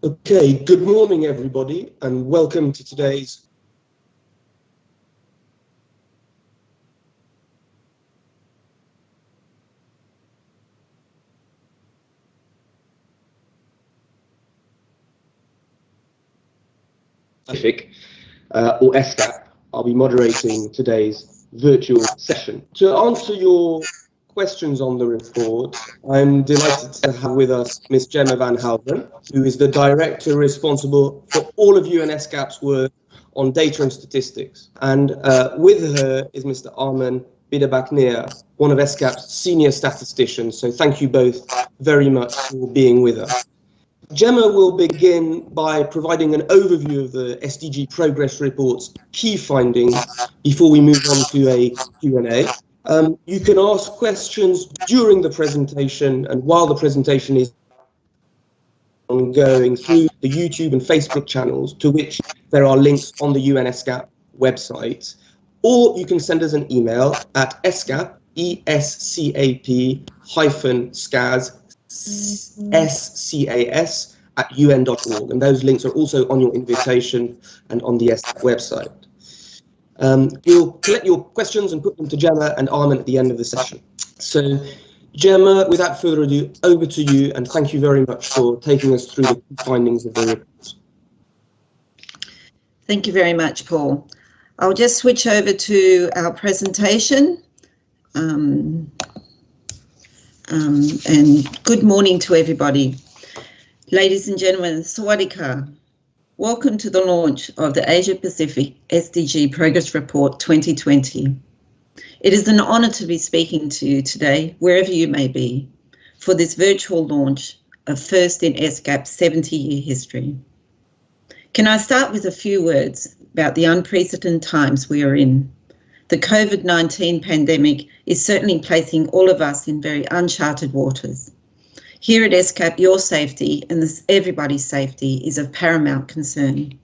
Okay, good morning everybody and welcome to today's or SDG. I'll be moderating today's virtual session. To answer your questions on the report, I'm delighted to have with us Ms. Gemma van Halven, who is the director responsible for all of UNESCAP's work on data and statistics. And with her is Mr. Armen Bidabaknea, one of ESCAP's senior statisticians. So thank you both very much for being with us. Gemma will begin by providing an overview of the SDG Progress report's key findings before we move on to a Q&A. You can ask questions during the presentation and while the presentation is ongoing through the YouTube and Facebook channels, to which there are links on the UNESCAP website. Or you can send us an email at escap, escap-scas, SCAS at un.org, and those links are also on your invitation and on the SDG website. You'll collect your questions and put them to Gemma and Armen at the end of the session. So Gemma, without further ado, over to you, and thank you very much for taking us through the findings of the report. Thank you very much, Paul. I'll just switch over to our presentation. And good morning to everybody. Ladies and gentlemen, Sawadee Ka. Welcome to the launch of the Asia Pacific SDG Progress Report 2020. It is an honour to be speaking to you today, wherever you may be, for this virtual launch of first in ESCAP's 70-year history. Can I start with a few words about the unprecedented times we are in? The COVID-19 pandemic is certainly placing all of us in very uncharted waters. Here at ESCAP, your safety and everybody's safety is of paramount concern.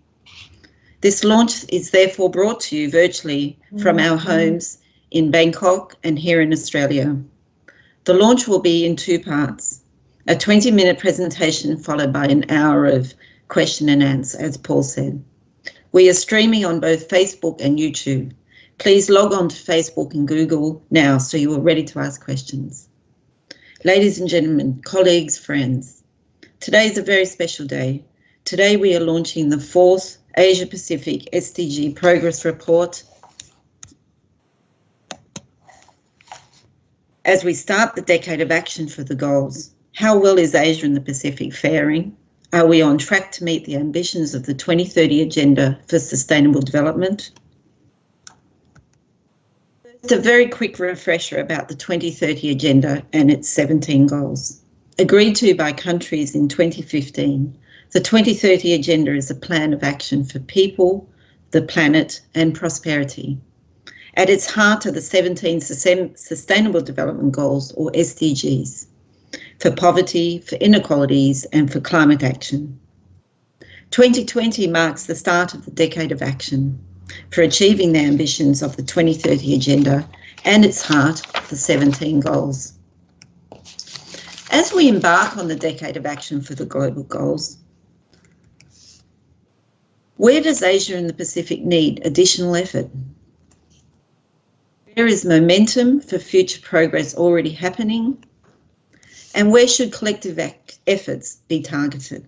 This launch is therefore brought to you virtually from our homes in Bangkok and here in Australia. The launch will be in two parts, a 20-minute presentation followed by an hour of question and answer, as Paul said. We are streaming on both Facebook and YouTube. Please log on to Facebook and Google now so you are ready to ask questions. Ladies and gentlemen, colleagues, friends, today is a very special day. Today we are launching the fourth Asia Pacific SDG Progress Report. As we start the decade of action for the goals, how well is Asia and the Pacific faring? Are we on track to meet the ambitions of the 2030 Agenda for Sustainable Development? Just a very quick refresher about the 2030 Agenda and its 17 goals. Agreed to by countries in 2015, the 2030 Agenda is a plan of action for people, the planet and prosperity. At its heart are the 17 Sustainable Development Goals, or SDGs, for poverty, for inequalities and for climate action. 2020 marks the start of the decade of action for achieving the ambitions of the 2030 Agenda and its heart, the 17 goals. As we embark on the decade of action for the global goals, where does Asia and the Pacific need additional effort? Where is momentum for future progress already happening? And where should collective efforts be targeted?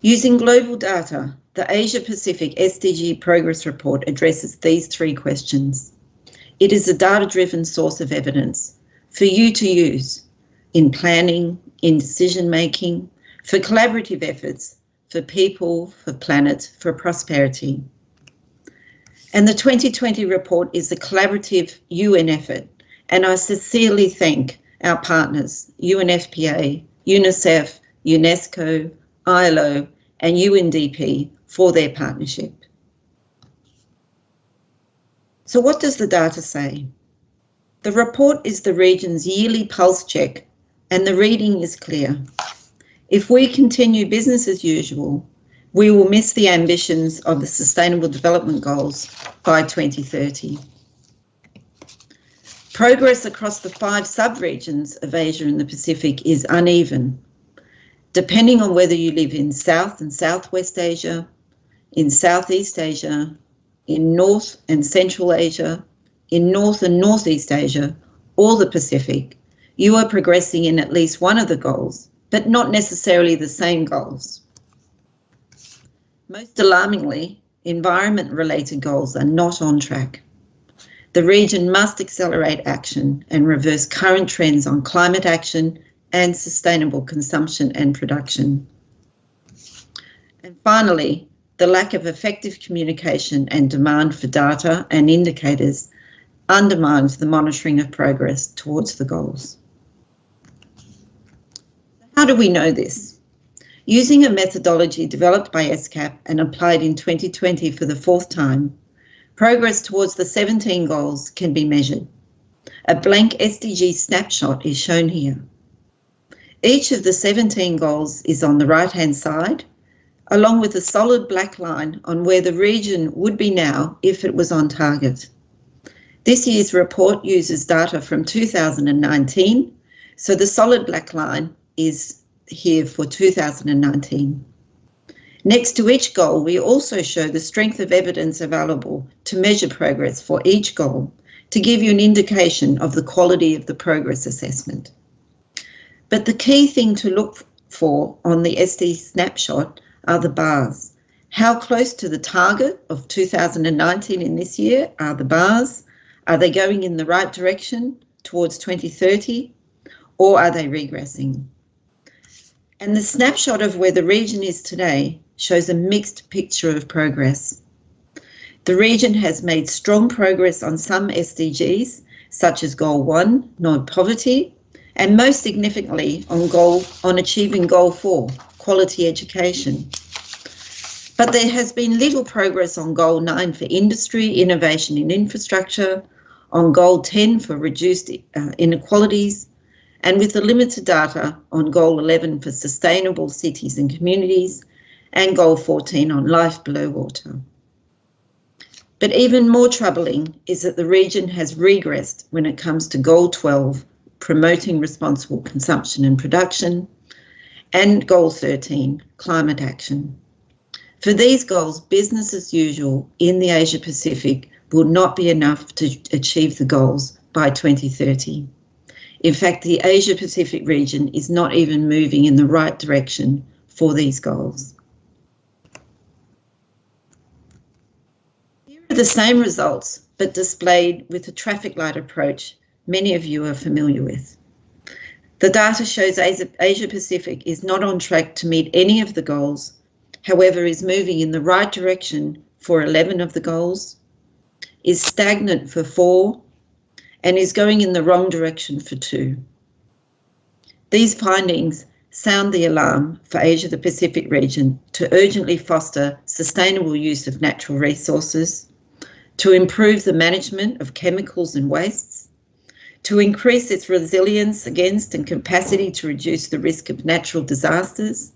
Using global data, the Asia Pacific SDG Progress Report addresses these three questions. It is a data-driven source of evidence for you to use in planning, in decision-making, for collaborative efforts, for people, for planet, for prosperity. And the 2020 report is a collaborative UN effort, and I sincerely thank our partners, UNFPA, UNICEF, UNESCO, ILO, and UNDP for their partnership. So what does the data say? The report is the region's yearly pulse check, and the reading is clear. If we continue business as usual, we will miss the ambitions of the Sustainable Development Goals by 2030. Progress across the 5 sub-regions of Asia and the Pacific is uneven, depending on whether you live in South and Southwest Asia, in Southeast Asia, in North and Central Asia, in North and Northeast Asia, or the Pacific, you are progressing in at least one of the goals, but not necessarily the same goals. Most alarmingly, environment-related goals are not on track. The region must accelerate action and reverse current trends on climate action and sustainable consumption and production. And finally, the lack of effective communication and demand for data and indicators undermines the monitoring of progress towards the goals. How do we know this? Using a methodology developed by SCAP and applied in 2020 for the fourth time, progress towards the 17 goals can be measured. A blank SDG snapshot is shown here. Each of the 17 goals is on the right-hand side, along with a solid black line on where the region would be now if it was on target. This year's report uses data from 2019, so the solid black line is here for 2019. Next to each goal, we also show the strength of evidence available to measure progress for each goal to give you an indication of the quality of the progress assessment. But the key thing to look for on the SD snapshot are the bars. How close to the target of 2019 in this year are the bars? Are they going in the right direction towards 2030, or are they regressing? And the snapshot of where the region is today shows a mixed picture of progress. The region has made strong progress on some SDGs, such as Goal 1, no poverty, and most significantly on achieving Goal 4, quality education. But there has been little progress on Goal 9 for industry, innovation in infrastructure, on Goal 10 for reduced inequalities, and with the limited data on Goal 11 for sustainable cities and communities, and Goal 14 on life below water. But even more troubling is that the region has regressed when it comes to Goal 12, promoting responsible consumption and production, and Goal 13, climate action. For these goals, business as usual in the Asia Pacific will not be enough to achieve the goals by 2030. In fact, the Asia Pacific region is not even moving in the right direction for these goals. Here are the same results, but displayed with a traffic light approach many of you are familiar with. The data shows Asia Pacific is not on track to meet any of the goals, however is moving in the right direction for 11 of the goals, is stagnant for 4, and is going in the wrong direction for 2. These findings sound the alarm for Asia Pacific region to urgently foster sustainable use of natural resources, to improve the management of chemicals and wastes, to increase its resilience against and capacity to reduce the risk of natural disasters,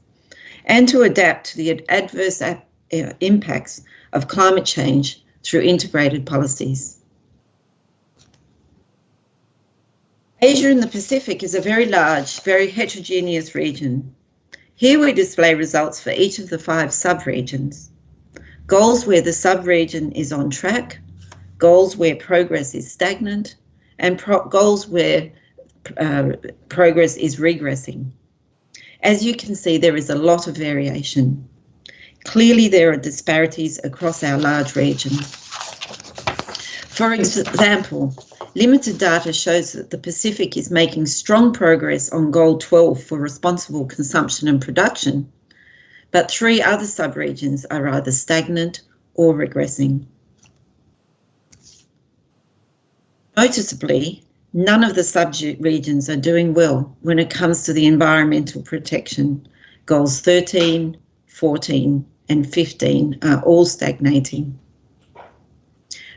and to adapt to the adverse impacts of climate change through integrated policies. Asia and the Pacific is a very large, very heterogeneous region. Here we display results for each of the 5 subregions. Goals where the subregion is on track, goals where progress is stagnant, and goals where progress is regressing. As you can see, there is a lot of variation. Clearly, there are disparities across our large region. For example, limited data shows that the Pacific is making strong progress on Goal 12 for responsible consumption and production, but 3 other subregions are either stagnant or regressing. Noticeably, none of the sub-regions are doing well when it comes to the environmental protection. Goals 13, 14 and 15 are all stagnating.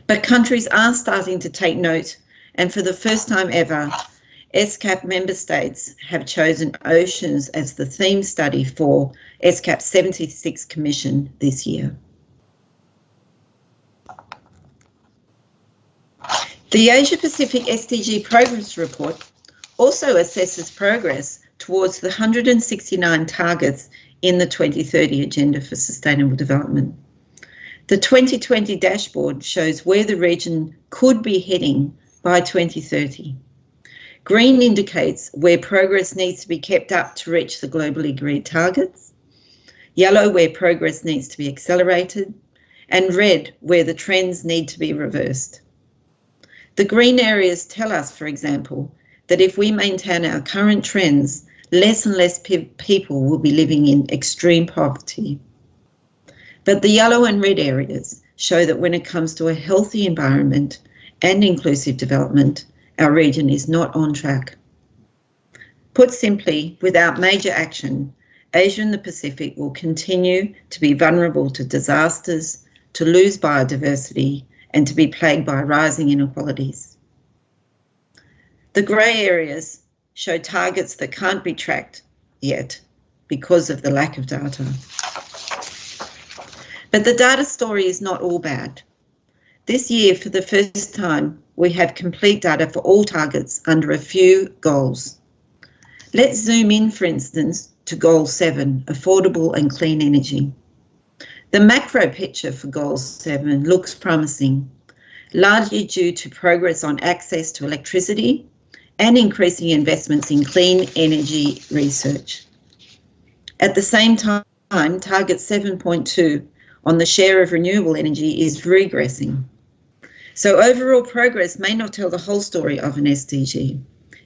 But countries are starting to take note, and for the first time ever, SCAP member states have chosen oceans as the theme study for SCAP's 76th Commission this year. The Asia Pacific SDG Progress Report also assesses progress towards the 169 targets in the 2030 Agenda for Sustainable Development. The 2020 dashboard shows where the region could be heading by 2030. Green indicates where progress needs to be kept up to reach the globally agreed targets, yellow where progress needs to be accelerated, and red where the trends need to be reversed. The green areas tell us, for example, that if we maintain our current trends, less and less people will be living in extreme poverty. But the yellow and red areas show that when it comes to a healthy environment and inclusive development, our region is not on track. Put simply, without major action, Asia and the Pacific will continue to be vulnerable to disasters, to lose biodiversity, and to be plagued by rising inequalities. The grey areas show targets that can't be tracked yet because of the lack of data. But the data story is not all bad. This year, for the first time, we have complete data for all targets under a few goals. Let's zoom in, for instance, to Goal 7, affordable and clean energy. The macro picture for Goal 7 looks promising, largely due to progress on access to electricity and increasing investments in clean energy research. At the same time, Target 7.2 on the share of renewable energy is regressing. So overall progress may not tell the whole story of an SDG.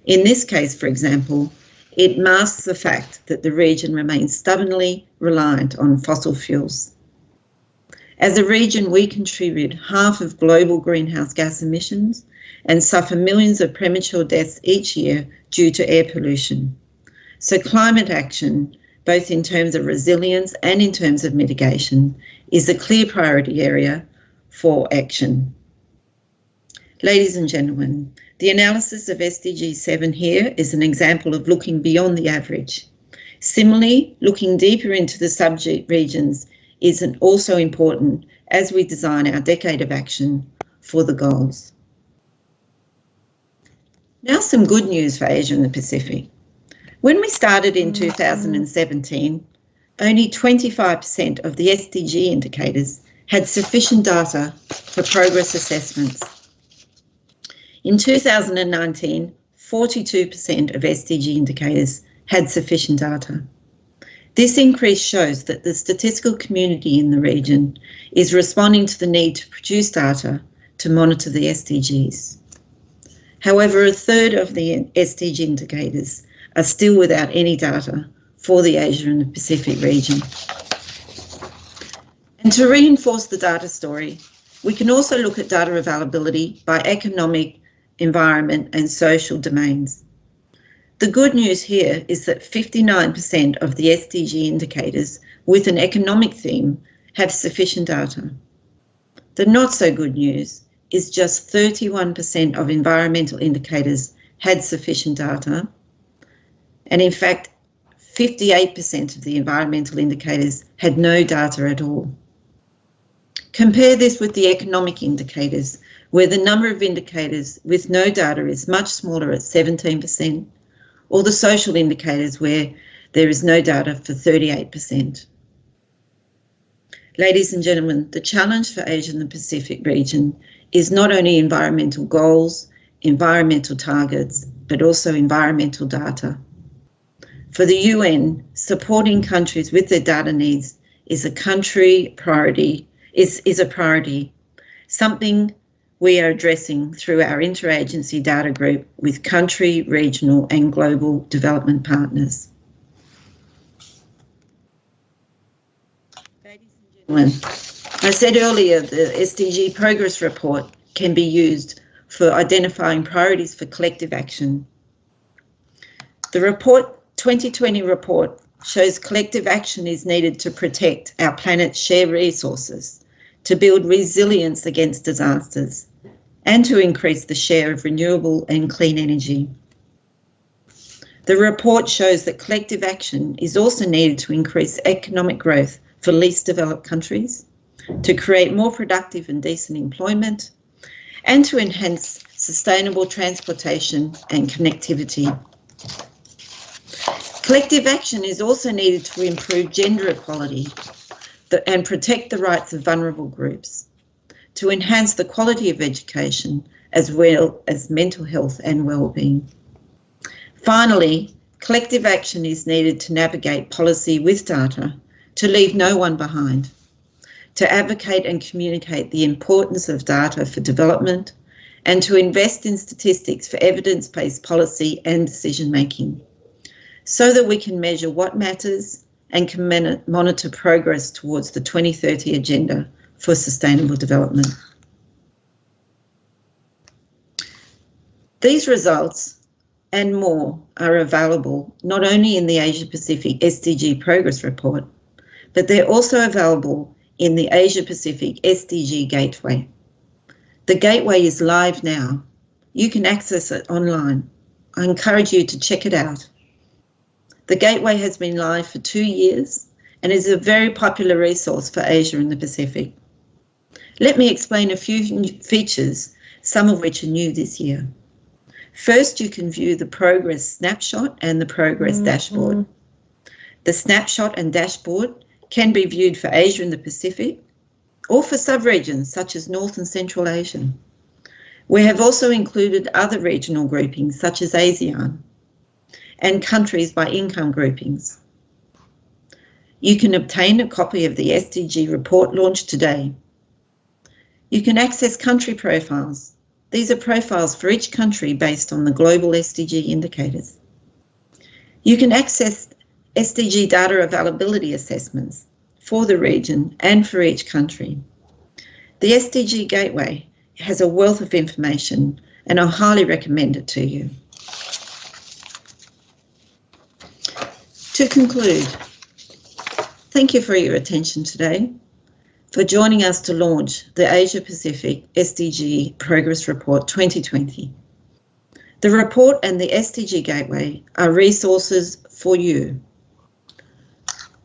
In this case, for example, it masks the fact that the region remains stubbornly reliant on fossil fuels. As a region, we contribute half of global greenhouse gas emissions and suffer millions of premature deaths each year due to air pollution. So climate action, both in terms of resilience and in terms of mitigation, is a clear priority area for action. Ladies and gentlemen, the analysis of SDG 7 here is an example of looking beyond the average. Similarly, looking deeper into the sub-regions is also important as we design our decade of action for the goals. Now some good news for Asia and the Pacific. When we started in 2017, only 25% of the SDG indicators had sufficient data for progress assessments. In 2019, 42% of SDG indicators had sufficient data. This increase shows that the statistical community in the region is responding to the need to produce data to monitor the SDGs. However, a third of the SDG indicators are still without any data for the Asia and the Pacific region. And to reinforce the data story, we can also look at data availability by economic, environment and social domains. The good news here is that 59% of the SDG indicators with an economic theme have sufficient data. The not so good news is just 31% of environmental indicators had sufficient data, and in fact 58% of the environmental indicators had no data at all. Compare this with the economic indicators, where the number of indicators with no data is much smaller at 17%, or the social indicators where there is no data for 38%. Ladies and gentlemen, the challenge for Asia and the Pacific region is not only environmental goals, environmental targets, but also environmental data. For the UN, supporting countries with their data needs is a priority, something we are addressing through our interagency data group with country, regional and global development partners. Ladies and gentlemen, I said earlier the SDG Progress report can be used for identifying priorities for collective action. The 2020 report shows collective action is needed to protect our planet's shared resources, to build resilience against disasters, and to increase the share of renewable and clean energy. The report shows that collective action is also needed to increase economic growth for least developed countries, to create more productive and decent employment, and to enhance sustainable transportation and connectivity. Collective action is also needed to improve gender equality and protect the rights of vulnerable groups, to enhance the quality of education as well as mental health and well-being. Finally, collective action is needed to navigate policy with data, to leave no one behind, to advocate and communicate the importance of data for development, and to invest in statistics for evidence-based policy and decision-making, so that we can measure what matters and can monitor progress towards the 2030 Agenda for Sustainable Development. These results and more are available not only in the Asia Pacific SDG Progress Report, but they're also available in the Asia Pacific SDG Gateway. The Gateway is live now. You can access it online. I encourage you to check it out. The Gateway has been live for 2 years and is a very popular resource for Asia and the Pacific. Let me explain a few features, some of which are new this year. First, you can view the progress snapshot and the progress dashboard. The snapshot and dashboard can be viewed for Asia and the Pacific, or for subregions such as North and Central Asia. We have also included other regional groupings such as ASEAN and countries by income groupings. You can obtain a copy of the SDG report launched today. You can access country profiles. These are profiles for each country based on the global SDG indicators. You can access SDG Data Availability assessments for the region and for each country. The SDG Gateway has a wealth of information and I highly recommend it to you. To conclude, thank you for your attention today, for joining us to launch the Asia Pacific SDG Progress Report 2020. The report and the SDG Gateway are resources for you,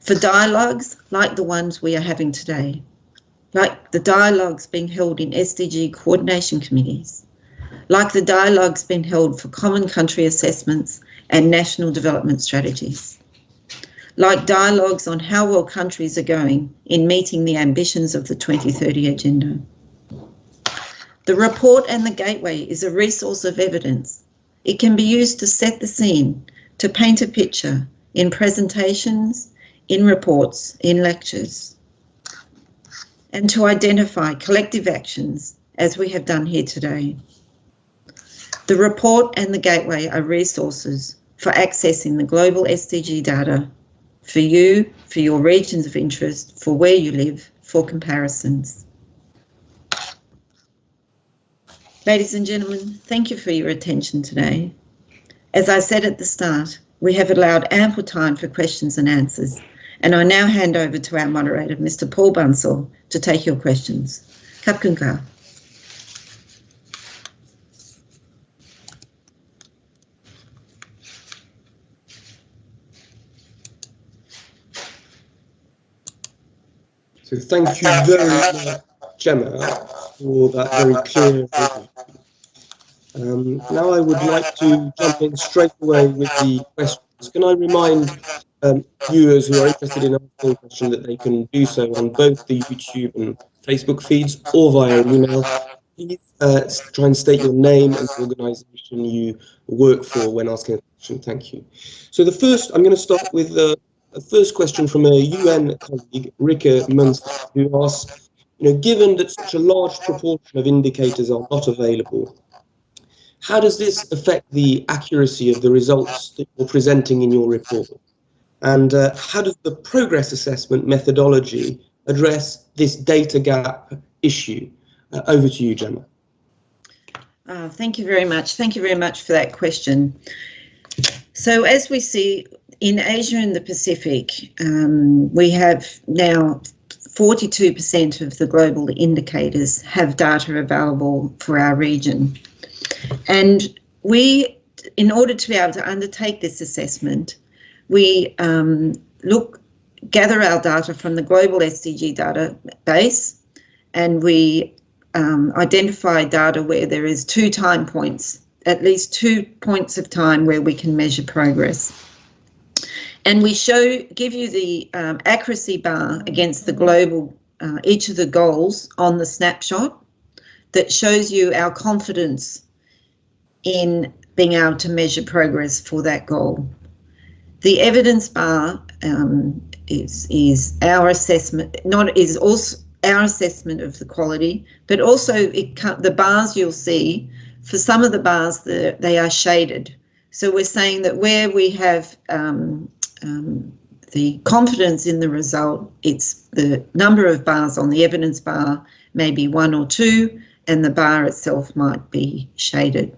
for dialogues like the ones we are having today, like the dialogues being held in SDG coordination committees, like the dialogues being held for common country assessments and national development strategies, like dialogues on how well countries are going in meeting the ambitions of the 2030 Agenda. The report and the Gateway is a resource of evidence. It can be used to set the scene, to paint a picture in presentations, in reports, in lectures, and to identify collective actions as we have done here today. The report and the Gateway are resources for accessing the global SDG data for you, for your regions of interest, for where you live, for comparisons. Ladies and gentlemen, thank you for your attention today. As I said at the start, we have allowed ample time for questions and answers, and I now hand over to our moderator, Mr. Paul Bunsell, to take your questions. Kapkunka. So thank you very much, Gemma, for that very clear overview. Now I would like to jump in straight away with the questions. Can I remind viewers who are interested in asking a question that they can do so on both the YouTube and Facebook feeds or via email. Please try and state your name and the organisation you work for when asking a question. Thank you. So the first, I'm going to start with the first question from a UN colleague, Rika Munster, who asks, given that such a large proportion of indicators are not available, how does this affect the accuracy of the results that you're presenting in your report? And how does the progress assessment methodology address this data gap issue? Over to you, Gemma. Thank you very much. Thank you very much for that question. So as we see, in Asia and the Pacific, we have now 42% of the global indicators have data available for our region. And we, in order to be able to undertake this assessment, we gather our data from the global SDG database, and we identify data where there is 2 time points, at least 2 points of time where we can measure progress. And we give you the accuracy bar against the global, each of the goals on the snapshot that shows you our confidence in being able to measure progress for that goal. The evidence bar is our assessment, is also our assessment of the quality, but also the bars you'll see, for some of the bars, they are shaded. So we're saying that where we have the confidence in the result, it's the number of bars on the evidence bar, maybe 1 or 2, and the bar itself might be shaded.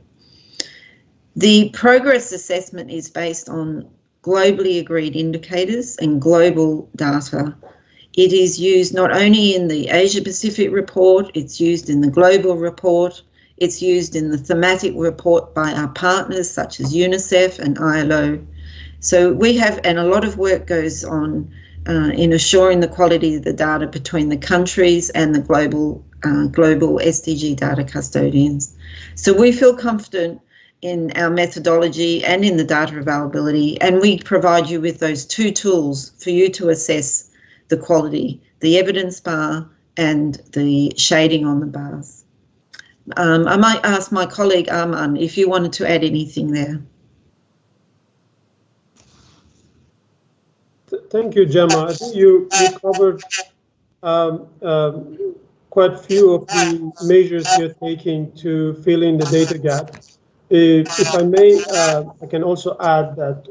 The progress assessment is based on globally agreed indicators and global data. It is used not only in the Asia Pacific report, it's used in the global report, it's used in the thematic report by our partners such as UNICEF and ILO. So we have, and a lot of work goes on in assuring the quality of the data between the countries and the global SDG data custodians. So we feel confident in our methodology and in the data availability, and we provide you with those 2 tools for you to assess the quality, the evidence bar and the shading on the bars. I might ask my colleague Arman if you wanted to add anything there. Thank you, Gemma. I think you covered quite a few of the measures you're taking to fill in the data gap. If I may, I can also add that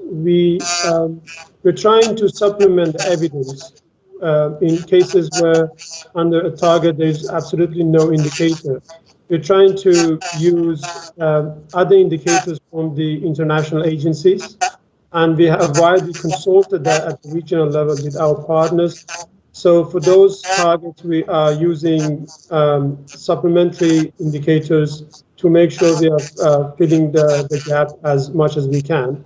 we're trying to supplement the evidence in cases where under a target there's absolutely no indicator. We're trying to use other indicators from the international agencies, and we have widely consulted that at the regional level with our partners. So for those targets, we are using supplementary indicators to make sure we are filling the gap as much as we can.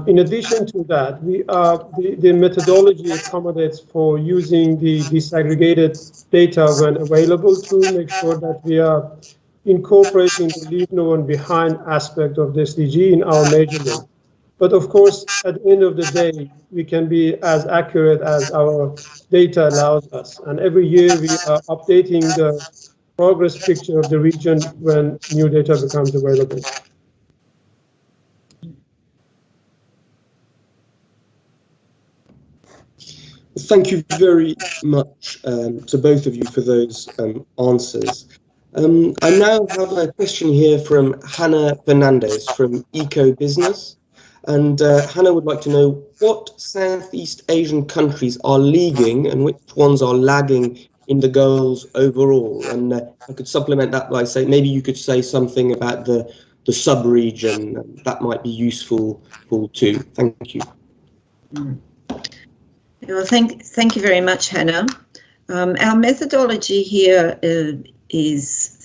In addition to that, the methodology accommodates for using the disaggregated data when available to make sure that we are incorporating the leave no one behind aspect of the SDG in our measurement. But of course, at the end of the day, we can be as accurate as our data allows us. And every year we are updating the progress picture of the region when new data becomes available. Thank you very much to both of you for those answers. I now have a question here from Hannah Fernandez from Eco Business. And Hannah would like to know what Southeast Asian countries are leading and which ones are lagging in the goals overall. And I could supplement that by saying maybe you could say something about the sub-region. That might be useful too. Thank you. Well, thank you very much, Hannah. Our methodology here takes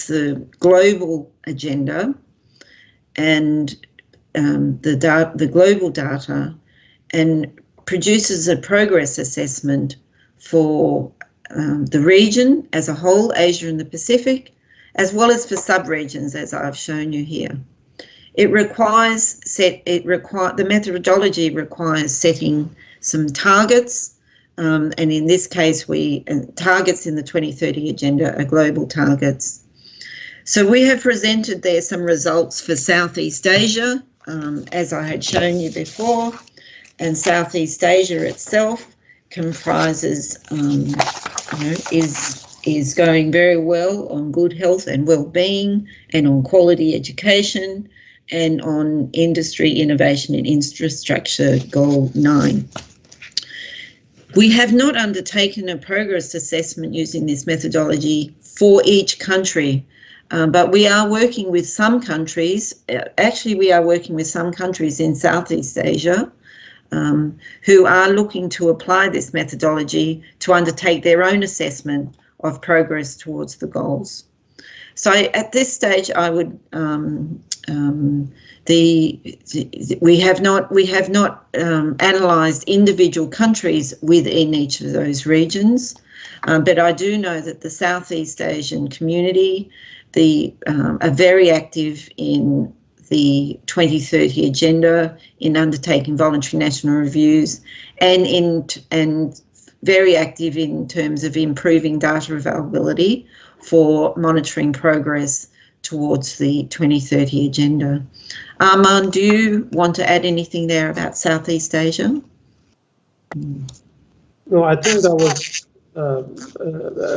the global agenda and the global data and produces a progress assessment for the region as a whole, Asia and the Pacific, as well as for sub-regions, as I've shown you here. The methodology requires setting some targets, and in this case, targets in the 2030 agenda are global targets. So we have presented there some results for Southeast Asia, as I had shown you before, and Southeast Asia itself comprises, is going very well on good health and well-being, and on quality education, and on industry, innovation and infrastructure, Goal 9. We have not undertaken a progress assessment using this methodology for each country. But we are working with some countries, actually we are working with some countries in Southeast Asia who are looking to apply this methodology to undertake their own assessment of progress towards the goals. So at this stage, I would we have not analysed individual countries within each of those regions, but I do know that the Southeast Asian community are very active in the 2030 agenda, in undertaking voluntary national reviews, and very active in terms of improving data availability for monitoring progress towards the 2030 agenda. Armand, do you want to add anything there about Southeast Asia? No, I think that was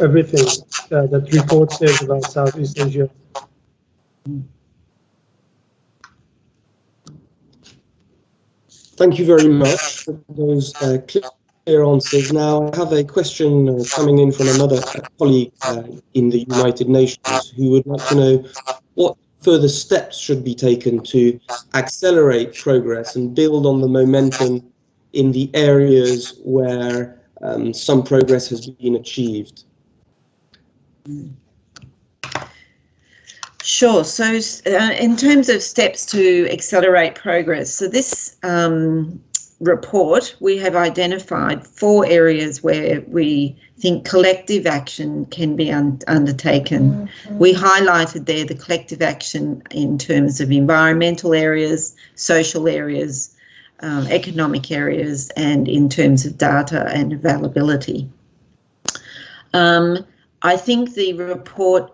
everything that report says about Southeast Asia. Thank you very much for those clear answers. Now, I have a question coming in from another colleague in the United Nations who would like to know what further steps should be taken to accelerate progress and build on the momentum in the areas where some progress has been achieved. Sure. So in terms of steps to accelerate progress, so this report, we have identified 4 areas where we think collective action can be undertaken. We highlighted there the collective action in terms of environmental areas, social areas, economic areas, and in terms of data and availability. I think the report,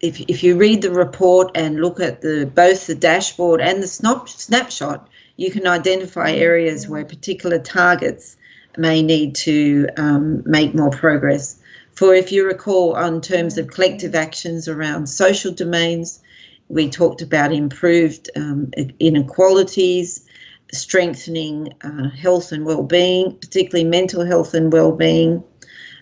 if you read the report and look at both the dashboard and the snapshot, you can identify areas where particular targets may need to make more progress. For, if you recall, in terms of collective actions around social domains, we talked about improved inequalities, strengthening health and well-being, particularly mental health and well-being,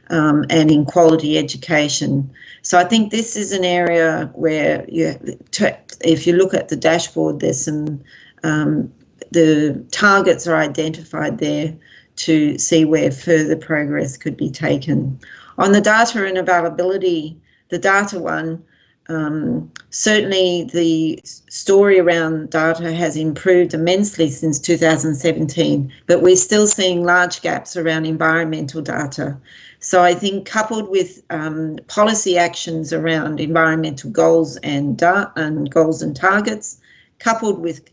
and in quality education. So I think this is an area where if you look at the dashboard, there's some, the targets are identified there to see where further progress could be taken. On the data and availability, the data one, certainly the story around data has improved immensely since 2017, but we're still seeing large gaps around environmental data. So I think coupled with policy actions around environmental goals and goals and targets, coupled with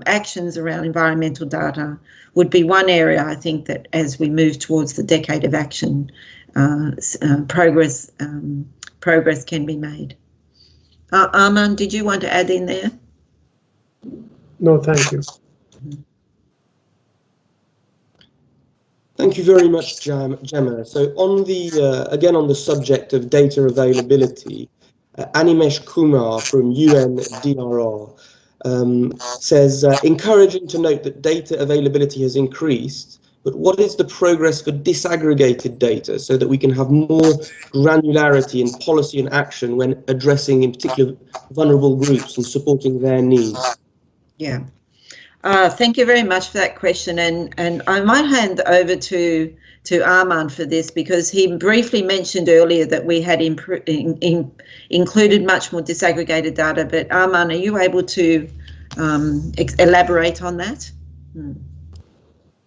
actions around environmental data, would be one area I think that as we move towards the decade of action, progress can be made. Armand, did you want to add in there? No, thank you. Thank you very much, Gemma. So on the, again on the subject of data availability, Animesh Kumar from UNDRR says, encouraging to note that data availability has increased, but what is the progress for disaggregated data so that we can have more granularity in policy and action when addressing in particular vulnerable groups and supporting their needs? Yeah. Thank you very much for that question, and I might hand over to Armand for this, because he briefly mentioned earlier that we had included much more disaggregated data, but Armand, are you able to elaborate on that?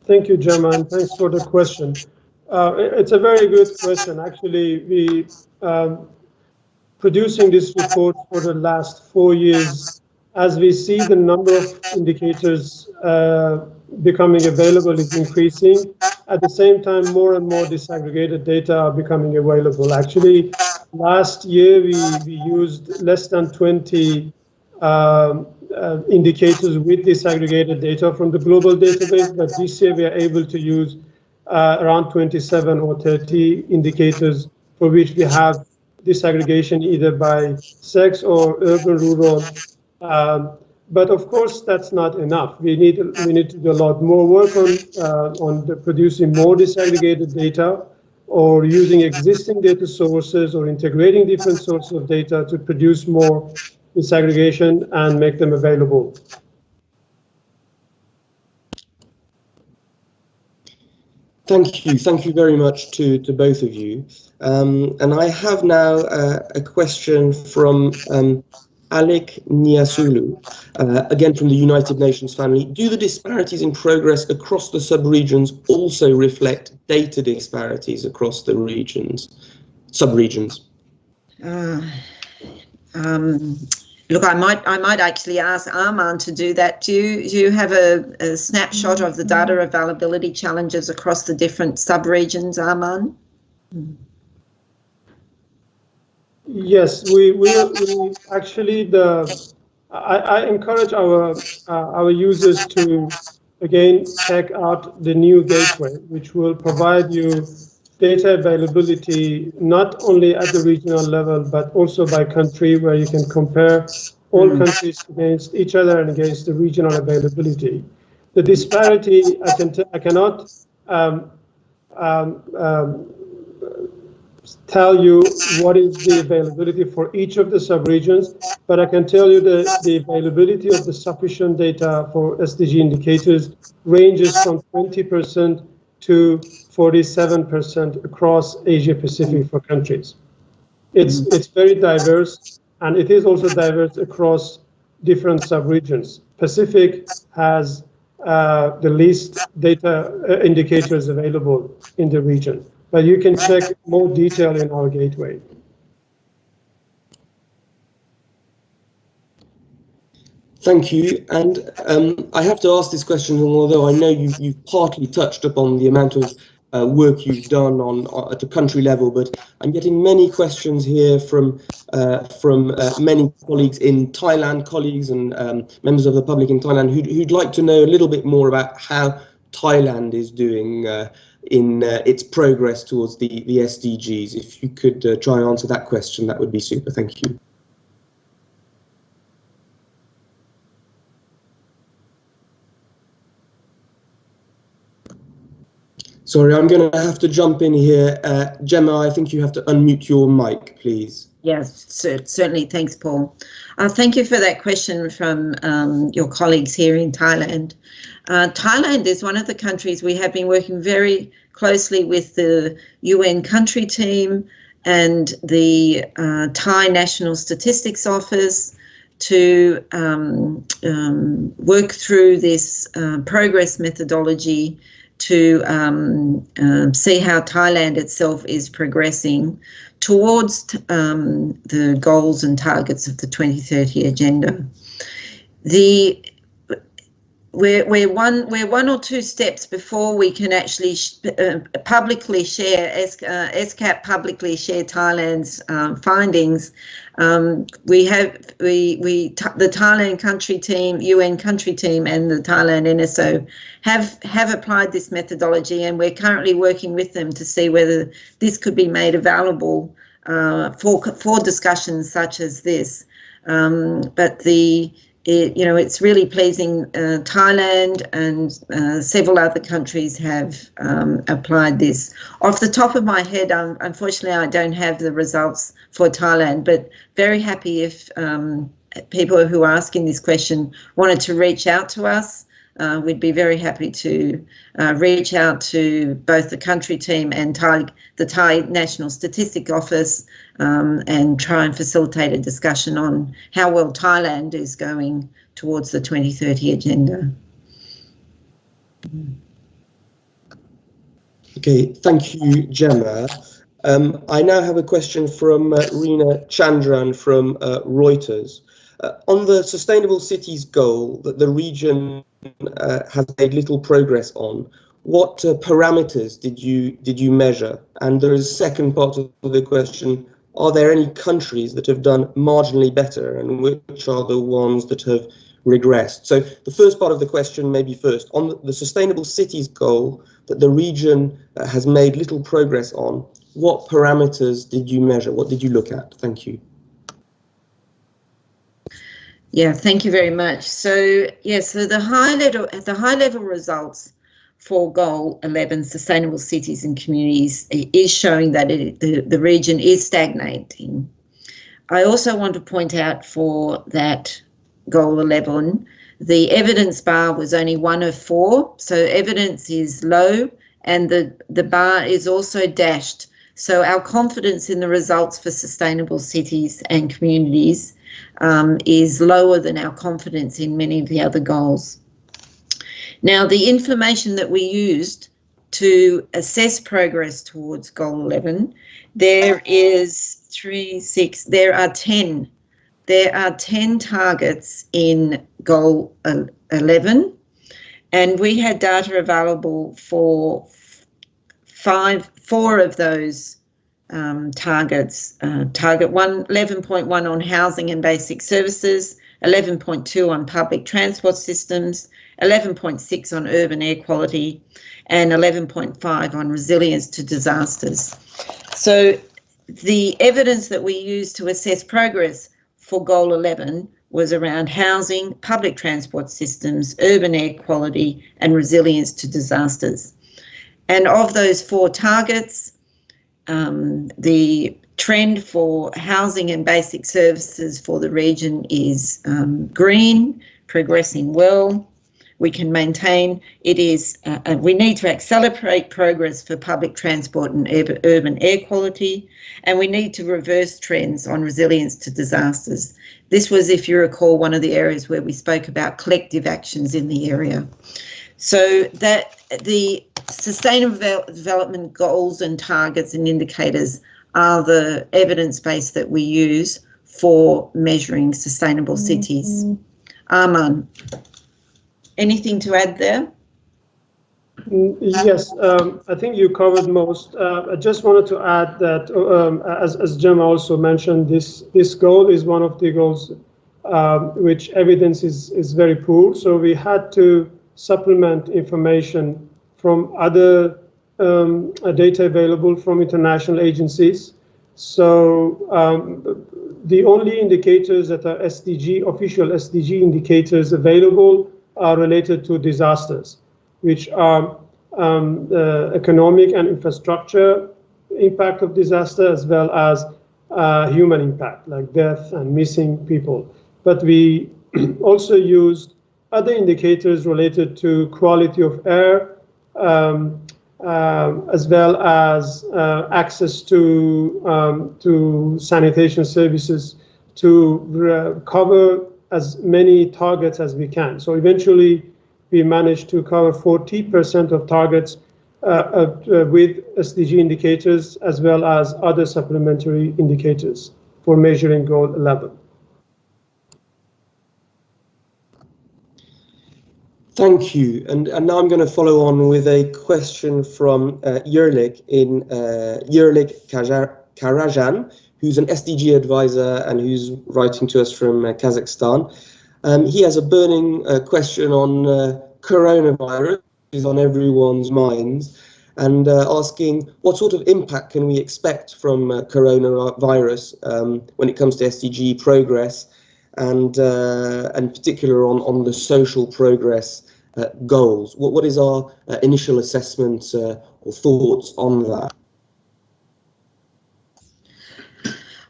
Thank you, Gemma, and thanks for the question. It's a very good question. Actually, we producing this report for the last 4 years, as we see the number of indicators becoming available is increasing. At the same time, more and more disaggregated data are becoming available. Actually, last year we used less than 20 indicators with disaggregated data from the global database, but this year we are able to use around 27 or 30 indicators for which we have disaggregation either by sex or urban, rural. But of course, that's not enough. We need to do a lot more work on producing more disaggregated data, or using existing data sources, or integrating different sources of data to produce more disaggregation and make them available. Thank you very much to both of you. And I have now a question from Alec Niasulu, again from the United Nations family. Do the disparities in progress across the subregions also reflect data disparities across the subregions? Look, I might actually ask Arman to do that. Do you have a snapshot of the data availability challenges across the different sub-regions, Arman? Yes, we actually I encourage our users to again check out the new gateway, which will provide you data availability not only at the regional level but also by country, where you can compare all countries against each other and against the regional availability. The disparity, I cannot tell you what is the availability for each of the subregions, but I can tell you the availability of the sufficient data for SDG indicators ranges from 20% to 47% across Asia Pacific for countries. It's very diverse, and it is also diverse across different subregions. Pacific has the least data indicators available in the region, but you can check more detail in our gateway. Thank you. And I have to ask this question, although I know you've partly touched upon the amount of work you've done at the country level, but I'm getting many questions here from many colleagues in Thailand, colleagues and members of the public in Thailand who'd like to know a little bit more about how Thailand is doing in its progress towards the SDGs. If you could try and answer that question, that would be super. Thank you. Sorry, I'm going to have to jump in here. Gemma, I think you have to unmute your mic, please. Yes, certainly. Thanks, Paul. Thank you for that question from your colleagues here in Thailand. Thailand is one of the countries we have been working very closely with the UN country team and the Thai National Statistics Office to work through this progress methodology to see how Thailand itself is progressing towards the goals and targets of the 2030 agenda. We're one or two steps before we can actually publicly share, SCAP publicly share Thailand's findings. The Thailand country team, UN country team, and the Thailand NSO have applied this methodology, and we're currently working with them to see whether this could be made available for discussions such as this. But it's really pleasing. Thailand and several other countries have applied this. Off the top of my head, unfortunately, I don't have the results for Thailand, but very happy if people who are asking this question wanted to reach out to us. We'd be very happy to reach out to both the country team and the Thai National Statistics Office and try and facilitate a discussion on how well Thailand is going towards the 2030 agenda. Okay, thank you, Gemma. I now have a question from Reena Chandran from Reuters. On the Sustainable Cities goal that the region has made little progress on, what parameters did you measure? And there is a second part of the question: are there any countries that have done marginally better, and which are the ones that have regressed? So the first part of the question, maybe first, on the Sustainable Cities goal that the region has made little progress on, what parameters did you measure? What did you look at? Thank you. Yeah, thank you very much. So so the high level results for Goal 11, Sustainable Cities and Communities, is showing that the region is stagnating. I also want to point out for that Goal 11, the evidence bar was only 1 of 4, so evidence is low, and the bar is also dashed. So our confidence in the results for Sustainable Cities and Communities is lower than our confidence in many of the other goals. Now, the information that we used to assess progress towards Goal 11, there are 10 there are 10 targets in Goal 11, and we had data available for four of those targets. Target 11.1 on housing and basic services, 11.2 on public transport systems, 11.6 on urban air quality, and 11.5 on resilience to disasters. So the evidence that we used to assess progress for Goal 11 was around housing, public transport systems, urban air quality, and resilience to disasters. And of those four targets, the trend for housing and basic services for the region is green, progressing well. We can maintain it is, we need to accelerate progress for public transport and urban air quality, and we need to reverse trends on resilience to disasters. This was, if you recall, one of the areas where we spoke about collective actions in the area. So that the Sustainable Development Goals and targets and indicators are the evidence base that we use for measuring sustainable cities. Arman, anything to add there? Yes, I think you covered most. I just wanted to add that, as Gemma also mentioned, this goal is one of the goals which evidence is very poor. So we had to supplement information from other data available from international agencies. So the only indicators that are official SDG indicators available are related to disasters, which are economic and infrastructure impact of disaster, as well as human impact, like death and missing people. But we also used other indicators related to quality of air, as well as access to sanitation services, to cover as many targets as we can. So eventually we managed to cover 40% of targets with SDG indicators, as well as other supplementary indicators for measuring Goal 11. Thank you. And now I'm going to follow on with a question from Yerlik Karajan, who's an SDG advisor and who's writing to us from Kazakhstan. He has a burning question on coronavirus, which is on everyone's minds, and asking what sort of impact can we expect from coronavirus when it comes to SDG progress, and in particular on the social progress goals. What is our initial assessment or thoughts on that?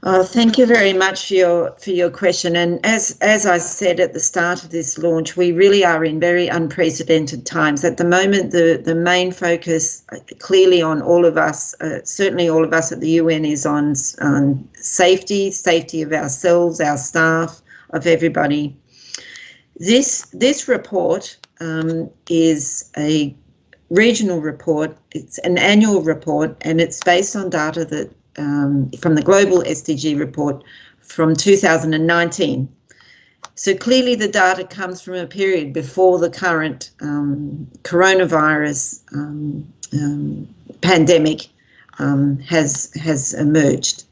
Thank you very much for your question. And as I said at the start of this launch, we really are in very unprecedented times. At the moment, the main focus clearly on all of us, certainly all of us at the UN, is on safety of ourselves, our staff, of everybody. This report is a regional report. It's an annual report, and it's based on data that from the Global SDG report from 2019. So clearly the data comes from a period before the current coronavirus pandemic has emerged.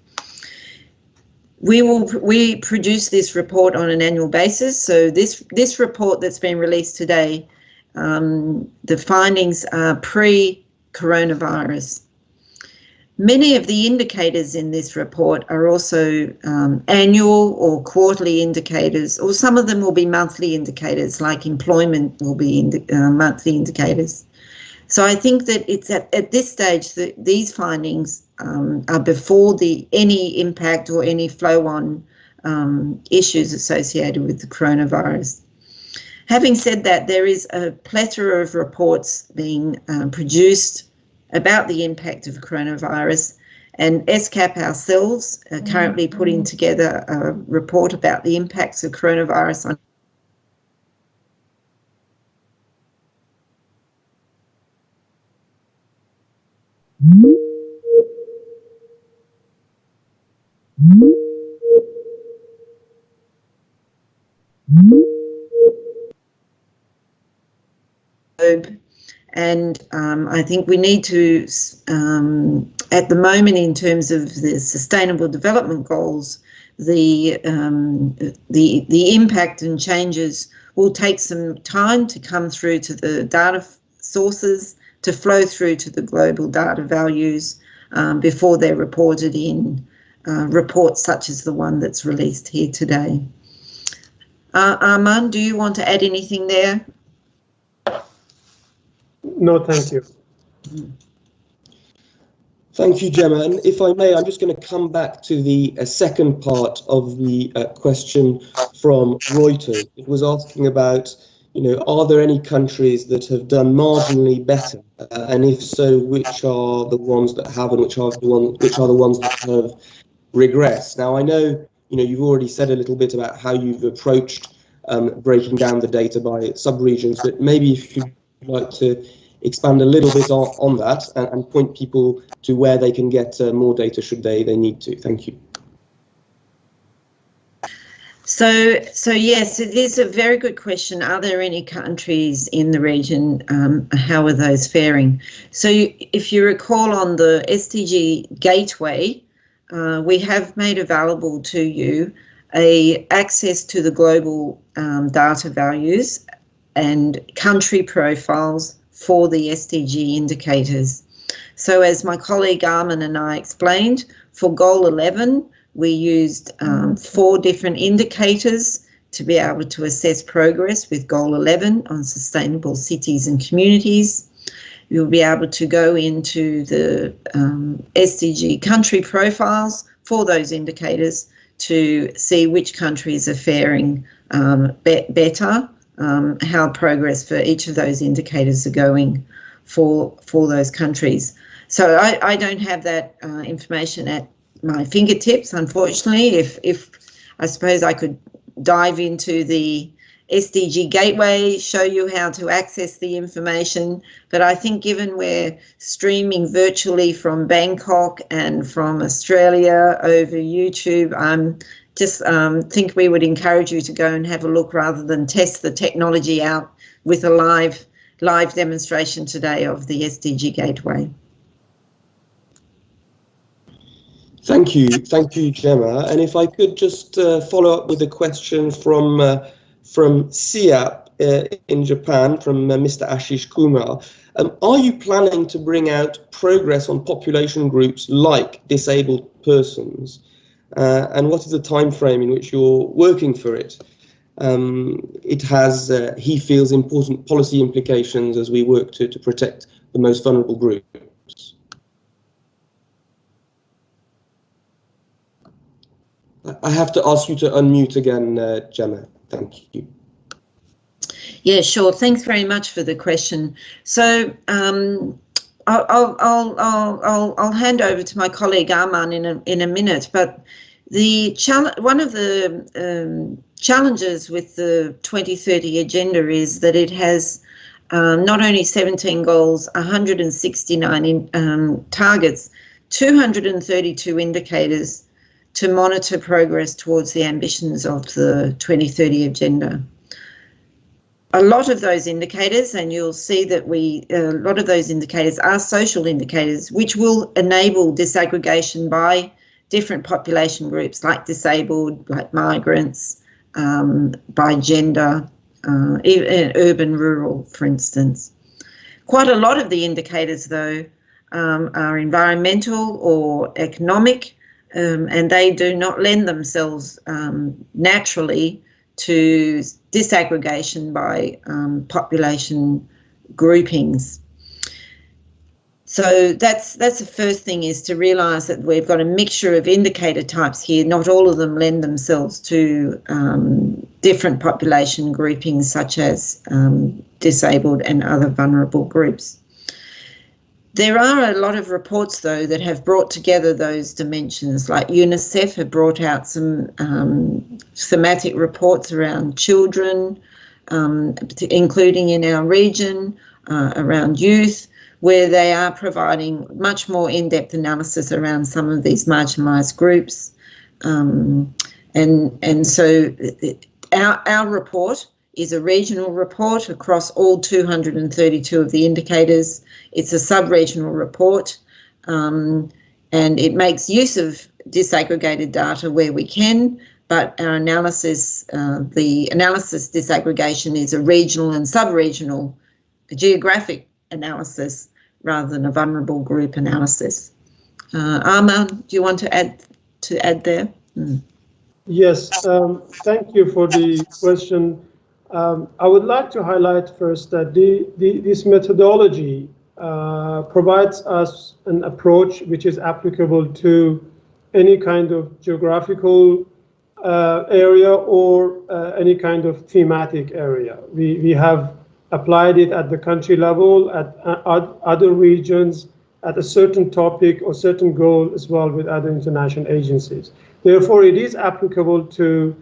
We produce this report on an annual basis. So this report that's been released today, the findings are pre-coronavirus. Many of the indicators in this report are also annual or quarterly indicators, or some of them will be monthly indicators, like employment will be monthly indicators. So I think that it's at this stage that these findings are before any impact or any flow-on issues associated with the coronavirus. Having said that, there is a plethora of reports being produced about the impact of coronavirus, and SCAP ourselves are currently putting together a report about the impacts of coronavirus on And I think we need to, at the moment, in terms of the Sustainable Development Goals, the impact and changes will take some time to come through to the data sources, to flow through to the global data values before they're reported in reports such as the one that's released here today. Armand, do you want to add anything there? No, thank you. Thank you, Gemma. And if I may, I'm just going to come back to the second part of the question from Reuters. It was asking about, are there any countries that have done marginally better? And if so, which are the ones that have, and which are the ones that have regressed? Now, I know, you've already said a little bit about how you've approached breaking down the data by subregions, but maybe if you'd like to expand a little bit on that and point people to where they can get more data should they need to. Thank you. So yes, it is a very good question. Are there any countries in the region? How are those faring? So if you recall, on the SDG Gateway, we have made available to you access to the global data values and country profiles for the SDG indicators. So as my colleague Armin and I explained, for Goal 11, we used 4 different indicators to be able to assess progress with Goal 11 on sustainable cities and communities. You'll be able to go into the SDG country profiles for those indicators to see which countries are faring better, how progress for each of those indicators are going for those countries. So I don't have that information at my fingertips, unfortunately. If I suppose I could dive into the SDG Gateway, show you how to access the information, but I think given we're streaming virtually from Bangkok and from Australia over YouTube, just think we would encourage you to go and have a look rather than test the technology out with a live demonstration today of the SDG Gateway. Thank you, Gemma. And if I could just follow up with a question from SIAP in Japan, from Mr. Ashish Kumar. Are you planning to bring out progress on population groups like disabled persons? And what is the time frame in which you're working for it? It has, he feels, important policy implications as we work to protect the most vulnerable groups. I have to ask you to unmute again, Gemma. Thank you. Yeah, sure. Thanks very much for the question. So I'll hand over to my colleague Arman in a minute. But one of the challenges with the 2030 agenda is that it has not only 17 goals, 169 targets, 232 indicators to monitor progress towards the ambitions of the 2030 agenda. A lot of those indicators, and you'll see that a lot of those indicators are social indicators, which will enable disaggregation by different population groups, like disabled, like migrants, by gender, even urban, rural, for instance. Quite a lot of the indicators, though, are environmental or economic, and they do not lend themselves naturally to disaggregation by population groupings. So that's the first thing, is to realise that we've got a mixture of indicator types here. Not all of them lend themselves to different population groupings, such as disabled and other vulnerable groups. There are a lot of reports, though, that have brought together those dimensions, like UNICEF have brought out some thematic reports around children, including in our region, around youth, where they are providing much more in-depth analysis around some of these marginalised groups. And so our report is a regional report across all 232 of the indicators. It's a sub-regional report, and it makes use of disaggregated data where we can, but our analysis, the analysis disaggregation is a regional and sub-regional geographic analysis rather than a vulnerable group analysis. Arma, do you want to add there? Yes, thank you for the question. I would like to highlight first that this methodology provides us an approach which is applicable to any kind of geographical area or any kind of thematic area. We have applied it at the country level, at other regions, at a certain topic or certain goal as well with other international agencies. Therefore, it is applicable to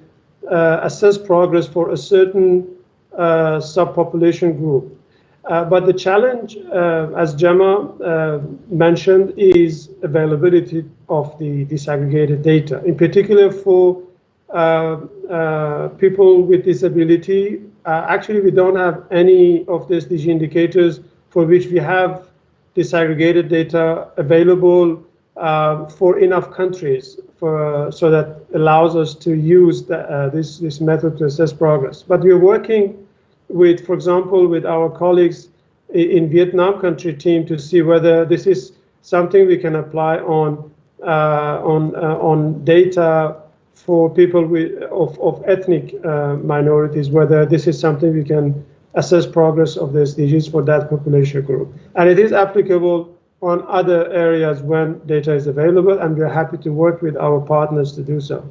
assess progress for a certain subpopulation group. But the challenge, as Gemma mentioned, is availability of the disaggregated data. In particular for people with disability, actually we don't have any of the SDG indicators for which we have disaggregated data available for enough countries so that allows us to use this method to assess progress. But we're working with, for example, with our colleagues in Vietnam country team to see whether this is something we can apply on data for people of ethnic minorities, whether this is something we can assess progress of the SDGs for that population group. And it is applicable on other areas when data is available, and we're happy to work with our partners to do so.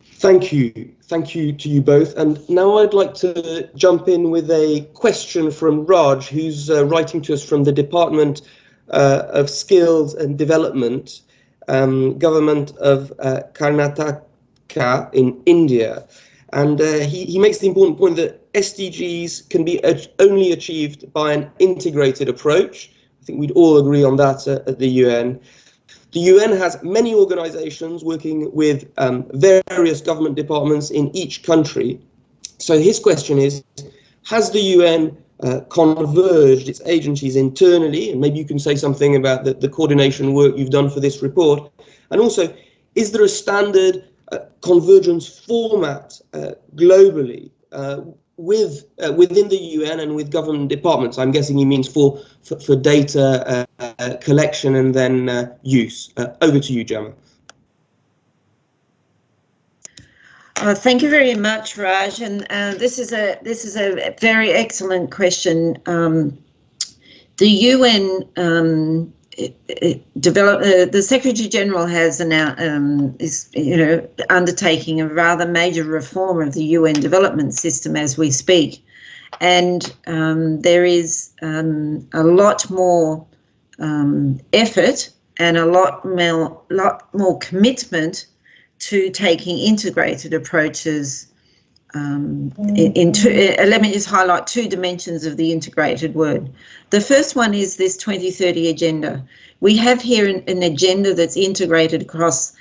Thank you. Thank you to you both. And now I'd like to jump in with a question from Raj, who's writing to us from the Department of Skills and Development, Government of Karnataka in India. And he makes the important point that SDGs can be only achieved by an integrated approach. I think we'd all agree on that at the UN. The UN has many organizations working with various government departments in each country. So his question is, has the UN converged its agencies internally? And maybe you can say something about the coordination work you've done for this report. And also, is there a standard convergence format globally within the UN and with government departments? I'm guessing he means for data collection and then use. Over to you, Gemma. Thank you very much, Raj. And this is a very excellent question. The UN the Secretary General has is undertaking a rather major reform of the UN development system as we speak, and there is a lot more effort and a lot more commitment to taking integrated approaches. Let me just highlight two dimensions of the integrated word. The first one is this 2030 agenda. We have here an agenda that's integrated across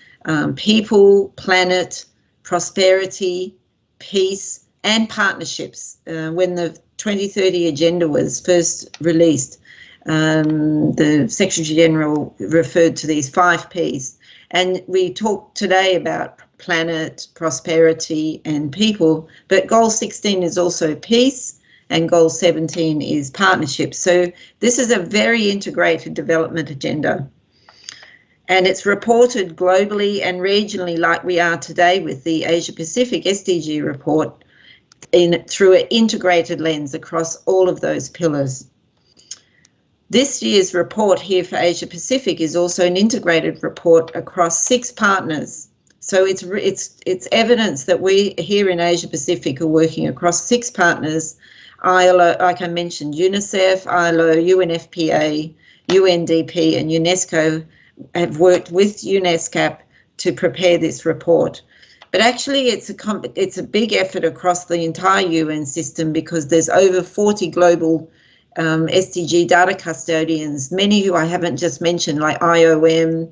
people, planet, prosperity, peace, and partnerships. When the 2030 agenda was first released, the Secretary General referred to these 5 Ps. And we talked today about planet, prosperity, and people, but Goal 16 is also peace, and Goal 17 is partnership. So this is a very integrated development agenda. And it's reported globally and regionally like we are today with the Asia Pacific SDG report through an integrated lens across all of those pillars. This year's report here for Asia Pacific is also an integrated report across 6 partners. So it's evidence that we here in Asia Pacific are working across 6 partners. ILO, like I mentioned, UNICEF, ILO, UNFPA, UNDP, and UNESCO have worked with UNESCAP to prepare this report. But actually, it's a big effort across the entire UN system because there's over 40 global SDG data custodians, many who I haven't just mentioned, like IOM,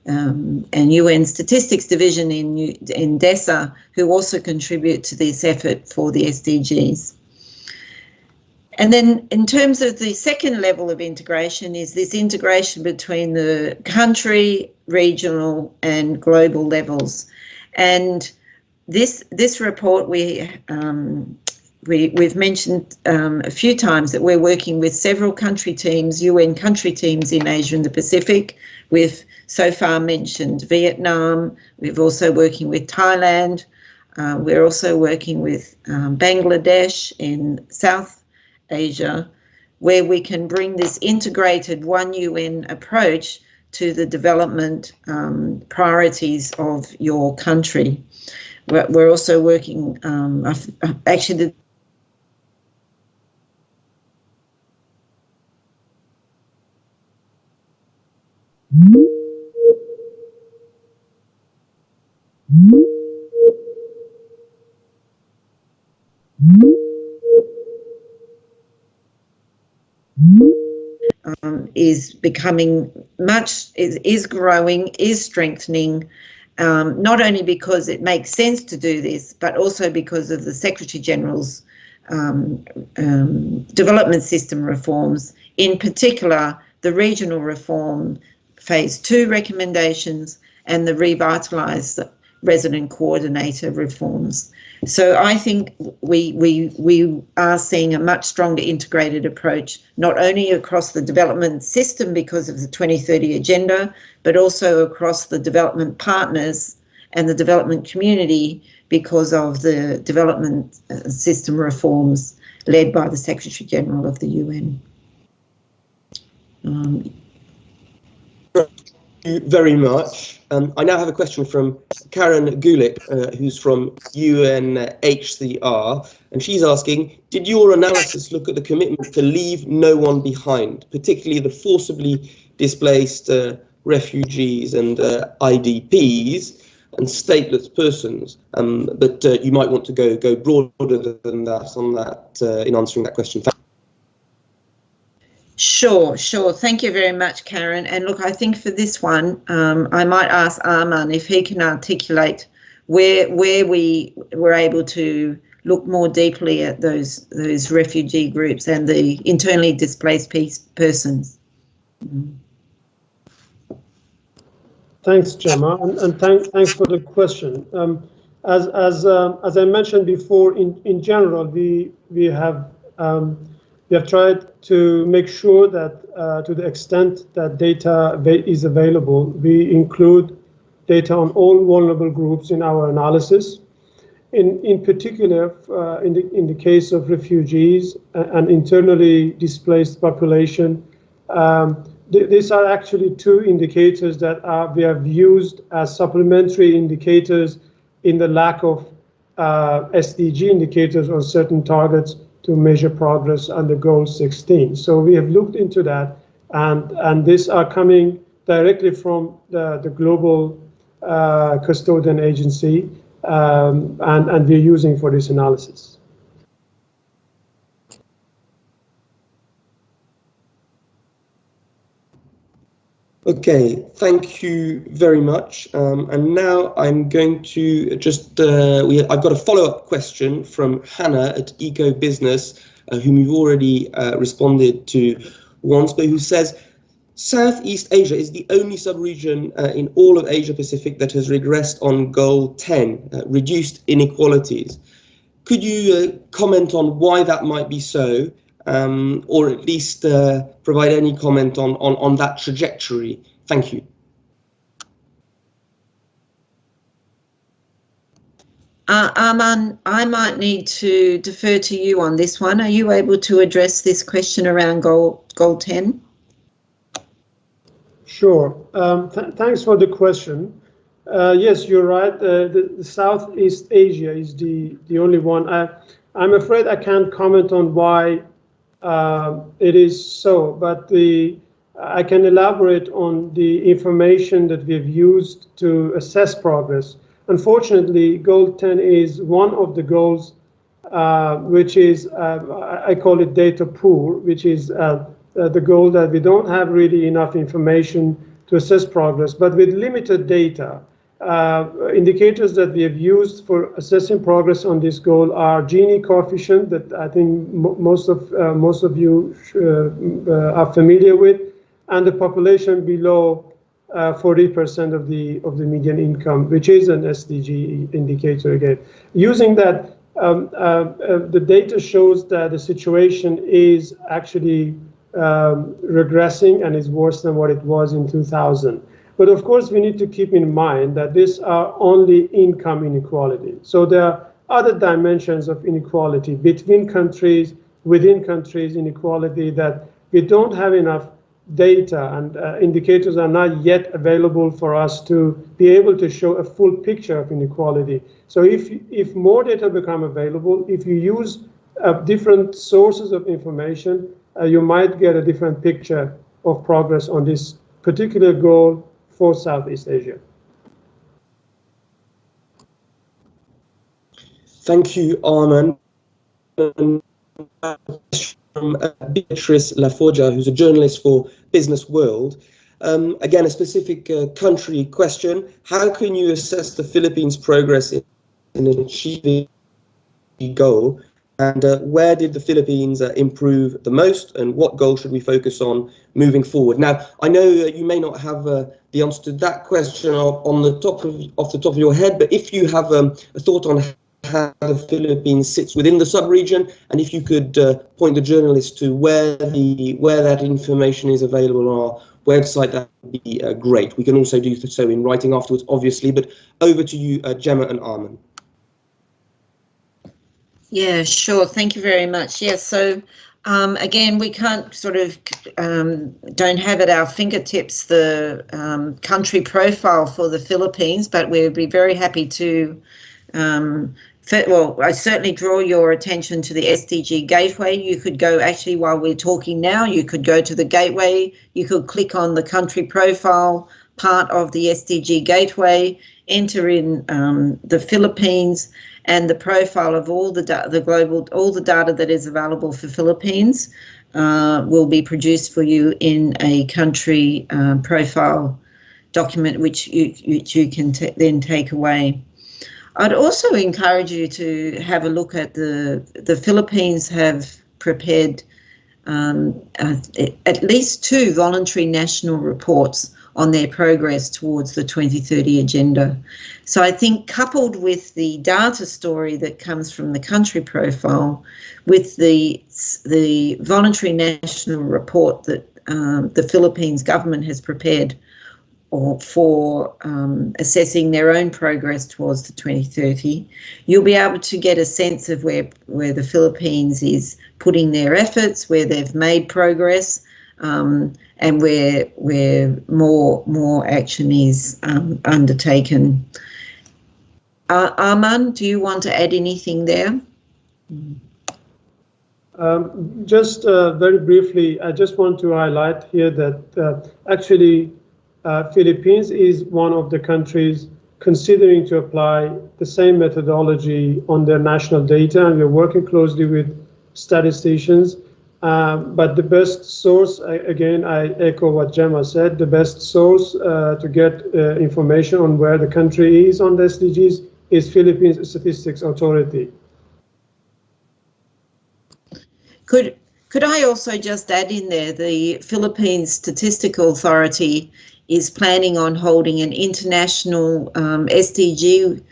and UN Statistics Division in DESA, who also contribute to this effort for the SDGs. And then in terms of the second level of integration is this integration between the country, regional and global levels. And this report we've mentioned a few times that we're working with several country teams, UN country teams in Asia and the Pacific. We've so far mentioned Vietnam. We're also working with Thailand. We're also working with Bangladesh in South Asia, where we can bring this integrated one UN approach to the development priorities of your country. We're also working, actually is becoming is growing, is strengthening, not only because it makes sense to do this, but also because of the Secretary General's development system reforms, in particular the regional reform phase 2 recommendations and the revitalised resident coordinator reforms. So I think we are seeing a much stronger integrated approach, not only across the development system because of the 2030 agenda, but also across the development partners and the development community because of the development system reforms led by the Secretary General of the UN. Thank you very much. I now have a question from Karen Gulick, who's from UNHCR, and she's asking, did your analysis look at the commitment to leave no one behind, particularly the forcibly displaced refugees and IDPs and stateless persons? But you might want to go broader than that on that in answering that question. Sure. Thank you very much, Karen. And look, I think for this one, I might ask Arman if he can articulate where we were able to look more deeply at those refugee groups and the internally displaced persons. Thanks, Gemma, and thanks for the question. As I mentioned before, in general, we have tried to make sure that to the extent that data is available, we include data on all vulnerable groups in our analysis. In particular, in the case of refugees and internally displaced population, these are actually two indicators that we have used as supplementary indicators in the lack of SDG indicators on certain targets to measure progress under Goal 16. So we have looked into that, and these are coming directly from the global custodian agency, and we're using for this analysis. Okay, thank you very much. And now I'm going to just, I've got a follow-up question from Hannah at Eco Business, whom you've already responded to once, but who says, Southeast Asia is the only sub-region in all of Asia Pacific that has regressed on Goal 10, reduced inequalities. Could you comment on why that might be so? Or at least provide any comment on that trajectory. Thank you. Arman, I might need to defer to you on this one. Are you able to address this question around Goal 10? Sure. Thanks for the question. Yes, you're right. The Southeast Asia is the only one. I'm afraid I can't comment on why it is so, but I can elaborate on the information that we've used to assess progress. Unfortunately, Goal 10 is one of the goals, which is, I call it data poor, which is the goal that we don't have really enough information to assess progress, but with limited data. Indicators that we have used for assessing progress on this goal are Gini coefficient that I think most of you are familiar with, and the population below 40% of the median income, which is an SDG indicator again. Using that, the data shows that the situation is actually regressing and is worse than what it was in 2000. But of course, we need to keep in mind that these are only income inequality. So there are other dimensions of inequality between countries, within countries, inequality that we don't have enough data and indicators are not yet available for us to be able to show a full picture of inequality. So if more data become available, if you use different sources of information, you might get a different picture of progress on this particular goal for Southeast Asia. Thank you, Arman. From Beatrice Laforgia, who's a journalist for Business World. Again, a specific country question. How can you assess the Philippines' progress in achieving the goal? And where did the Philippines improve the most, and what goal should we focus on moving forward? Now, I know you may not have the answer to that question off the top of your head, but if you have a thought on how the Philippines sits within the sub-region, and if you could point the journalist to where that information is available on our website, that would be great. We can also do so in writing afterwards, obviously, but over to you, Gemma and Arman. Yeah, sure. Thank you very much. Yes, so again, we can't sort of don't have at our fingertips the country profile for the Philippines, but we'd be very happy to. Well, I certainly draw your attention to the SDG Gateway. You could go, actually, while we're talking now, you could go to the Gateway. You could click on the country profile part of the SDG Gateway, enter in the Philippines, and the profile of all the data that is available for Philippines will be produced for you in a country profile document, which you can then take away. I'd also encourage you to have a look at the Philippines have prepared at least 2 voluntary national reports on their progress towards the 2030 agenda. So I think coupled with the data story that comes from the country profile, with the voluntary national report that the Philippines government has prepared for assessing their own progress towards the 2030, you'll be able to get a sense of where the Philippines is putting their efforts, where they've made progress, and where more action is undertaken. Arman, do you want to add anything there? Just very briefly, I just want to highlight here that actually Philippines is one of the countries considering to apply the same methodology on their national data, and we're working closely with statisticians. But the best source, again, I echo what Gemma said, the best source to get information on where the country is on the SDGs is Philippines Statistics Authority. Could I also just add in there, the Philippines Statistical Authority is planning on holding an international SDG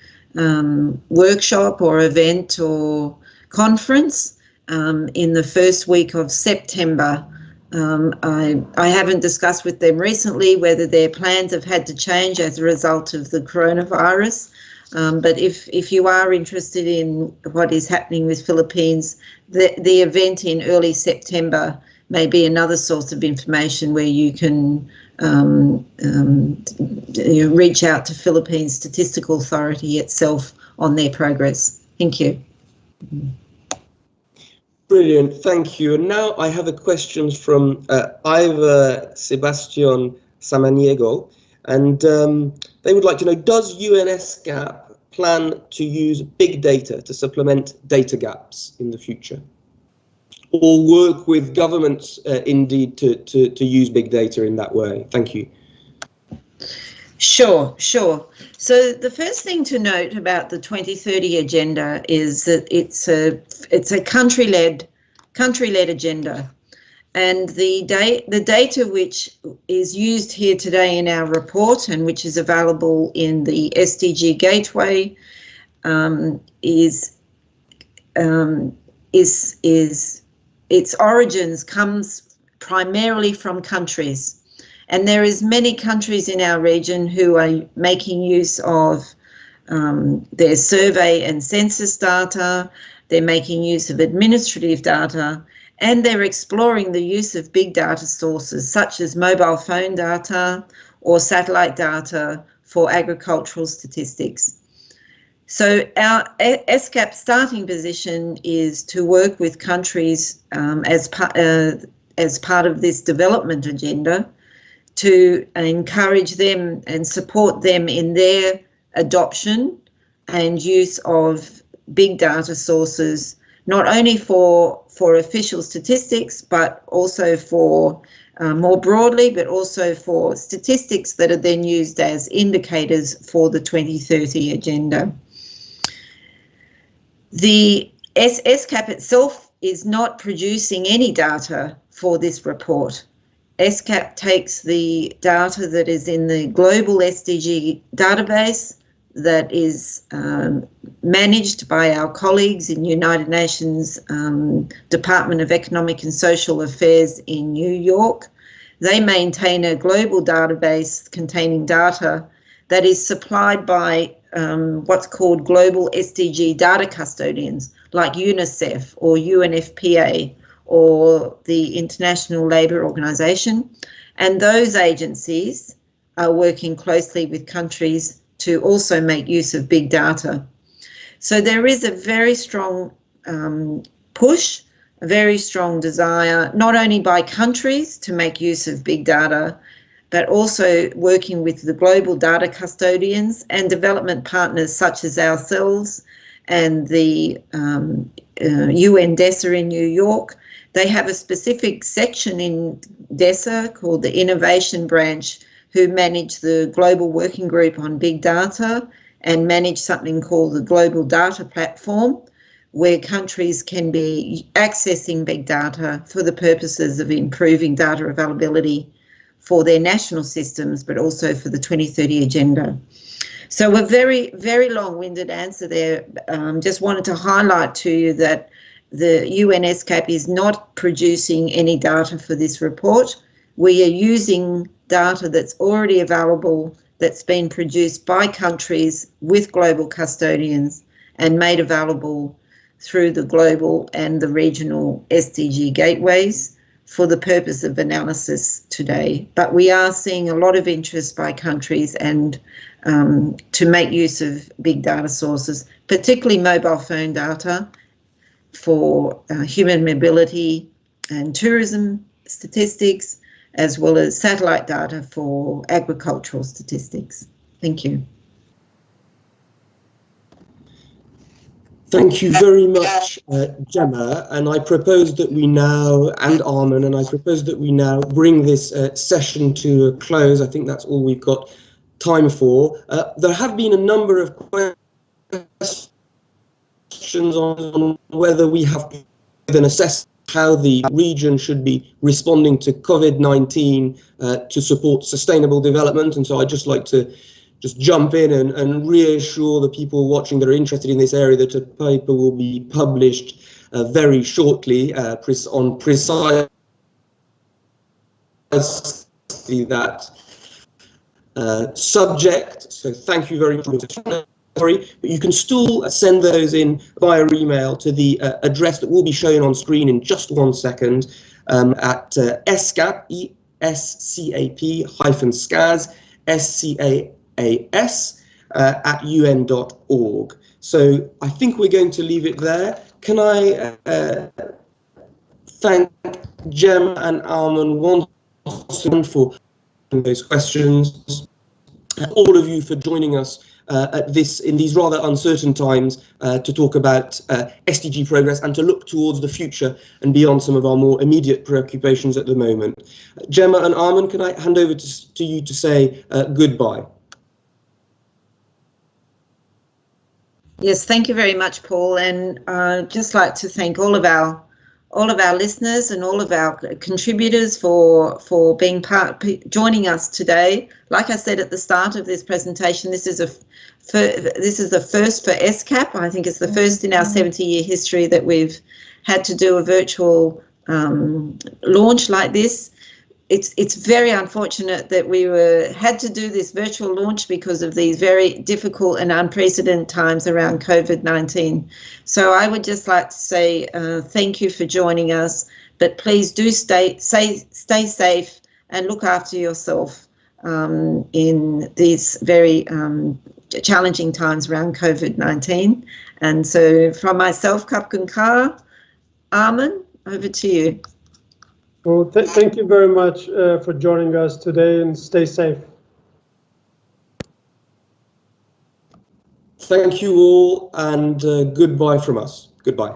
workshop or event or conference in the first week of September. I haven't discussed with them recently whether their plans have had to change as a result of the coronavirus. But if you are interested in what is happening with Philippines, the event in early September may be another source of information where you can reach out to Philippines Statistical Authority itself on their progress. Thank you. Brilliant, thank you. And now I have a question from Ivor Sebastian Samaniego, and they would like to know, does UNSCAP plan to use big data to supplement data gaps in the future? Or work with governments indeed to use big data in that way? Thank you. Sure. So the first thing to note about the 2030 agenda is that it's a country-led agenda, and the data which is used here today in our report and which is available in the SDG Gateway its origins comes primarily from countries. And there is many countries in our region who are making use of their survey and census data, they're making use of administrative data, and they're exploring the use of big data sources such as mobile phone data or satellite data for agricultural statistics. So our ESCAP starting position is to work with countries as part of this development agenda to encourage them and support them in their adoption and use of big data sources, not only for official statistics, but also for more broadly, but also for statistics that are then used as indicators for the 2030 agenda. The ESCAP itself is not producing any data for this report. ESCAP takes the data that is in the global SDG database that is managed by our colleagues in United Nations Department of Economic and Social Affairs in New York. They maintain a global database containing data that is supplied by what's called global SDG data custodians like UNICEF or UNFPA or the International Labour Organization, and those agencies are working closely with countries to also make use of big data. So there is a very strong push, a very strong desire, not only by countries to make use of big data, but also working with the global data custodians and development partners such as ourselves and the UN DESA in New York. They have a specific section in DESA called the Innovation Branch who manage the Global Working Group on Big Data and manage something called the Global Data Platform, where countries can be accessing big data for the purposes of improving data availability for their national systems, but also for the 2030 agenda. So a very, very long-winded answer there. Just wanted to highlight to you that the UN ESCAP is not producing any data for this report. We are using data that's already available, that's been produced by countries with global custodians and made available through the global and the regional SDG gateways for the purpose of analysis today. But we are seeing a lot of interest by countries and to make use of big data sources, particularly mobile phone data for human mobility and tourism statistics, as well as satellite data for agricultural statistics. Thank you. Thank you very much, Gemma, and I propose that we now, and Armin, and I propose that we now bring this session to a close. I think that's all we've got time for. There have been a number of questions on whether we have been assessed how the region should be responding to COVID-19 to support sustainable development. And so I'd just like to jump in and reassure the people watching that are interested in this area that a paper will be published very shortly on precisely that subject. So thank you very much. But you can still send those in via email to the address that will be shown on screen in just 1 second at ESCAP, ESCAP-SCAS, SCAS at un.org. So I think we're going to leave it there. Can I thank Jem and Armin once again for those questions. all of you for joining us in these rather uncertain times to talk about SDG progress and to look towards the future and beyond some of our more immediate preoccupations at the moment. Gemma and Armin, can I hand over to you to say goodbye? Yes, thank you very much, Paul, and I'd just like to thank all of our listeners and all of our contributors for joining us today. Like I said at the start of this presentation, this is a first for SCAP. I think it's the first in our 70-year history that we've had to do a virtual launch like this. It's very unfortunate that we had to do this virtual launch because of these very difficult and unprecedented times around COVID-19. So I would just like to say thank you for joining us, but please do stay safe and look after yourself in these very challenging times around COVID-19. And so from myself, Kapkan Ka, Armin, over to you. Well, thank you very much for joining us today, and stay safe. Thank you all, and goodbye from us. Goodbye.